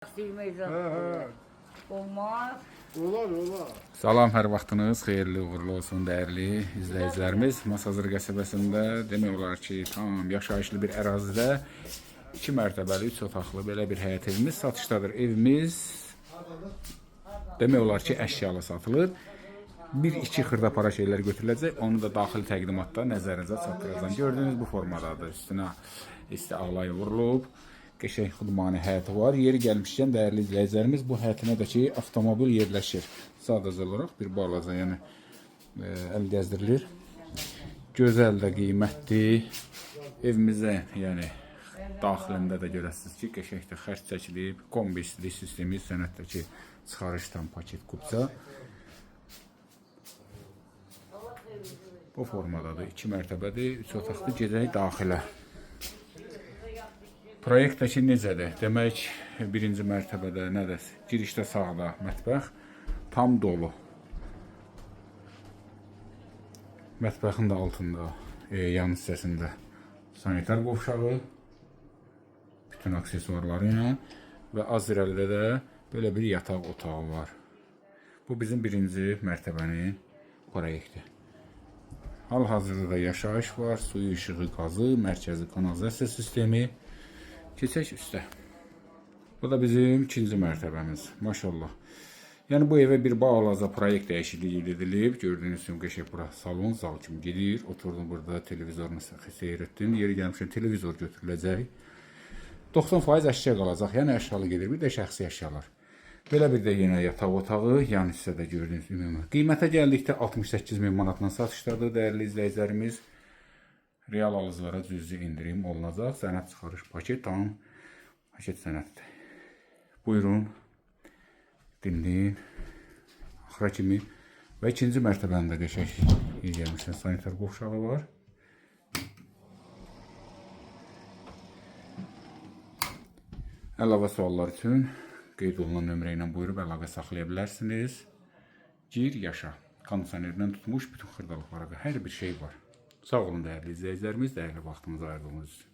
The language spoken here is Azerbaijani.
Silmeyəcəm. Olmaz. Olar. Salam, hər vaxtınız xeyirli, uğurlu olsun dəyərli izləyicilərimiz. Masazır qəsəbəsində demək olar ki, tam yaşayışlı bir ərazidə 2 mərtəbəli, 3 otaqlı belə bir həyət evimiz satışdadır. Evimiz demək olar ki, əşyalı satılır. 1-2 xırdapara şeylər götürüləcək. Onu da daxili təqdimatda nəzərinizə çatdıracağam. Gördüyünüz bu formadadır. Üstünə isti ağlayı vurulub. Qəşəng xudmani həyəti var. Yeri gəlmişkən dəyərli izləyicilərimiz, bu həyətinə də ki avtomobil yerləşir. Sadəcə olaraq bir balaca, yəni əl gəzdirilir. Gözəl də qiymətli. Evimizə, yəni daxilində də görəsiniz ki, qəşəng də xərc çəkilib. Kombi istilik sistemi, sənətdəki çıxarışdan paket kupça. Bu formadadır. 2 mərtəbədir, 3 otaqlı gedək daxilə. Proyektdəki necədir? Demək, birinci mərtəbədə nədir? Girişdə sağda mətbəx tam dolu. Mətbəxin də altında, yan hissəsində sanitar qovşağı, bütün aksesuarları ilə və az irəlidə də belə bir yataq otağı var. Bu bizim birinci mərtəbənin proyekti. Hal-hazırda da yaşayış var, suyu, işığı, qazı, mərkəzi kanalizasiya sistemi. Keçək üstə. Bu da bizim 2-ci mərtəbəmiz. Maşallah. Yəni bu evə bir balaca proyekt dəyişikliyi edilib. Gördüyünüz kimi qəşəng bura salon, zal kimi gedir. Oturdum burada, televizorunu seyr etdim. Yeri gəlmişkən televizor götürüləcək. 90% əşya qalacaq. Yəni əşyalı gedir. Bir də şəxsi əşyalar. Belə bir də yenə yataq otağı. Yan hissədə gördüyünüz ümumi. Qiymətə gəldikdə 68.000 manatla satışdadır dəyərli izləyicilərimiz. Real alıcılara cüzi indirim olunacaq. Sənəd çıxarış paket tam paket sənəddir. Buyurun, dinleyin. Axıra kimi və 2-ci mərtəbəndə qəşəng gəlmişdən sanitar qovşağı var. Əlavə suallar üçün qeyd olunan nömrə ilə buyurub əlaqə saxlaya bilərsiniz. Gir, yaşa. Kondisionerdən tutmuş bütün xırdalıqlara hər bir şey var. Sağ olun dəyərli izləyicilərimiz, dəyərli vaxtınızı ayırdığınız üçün.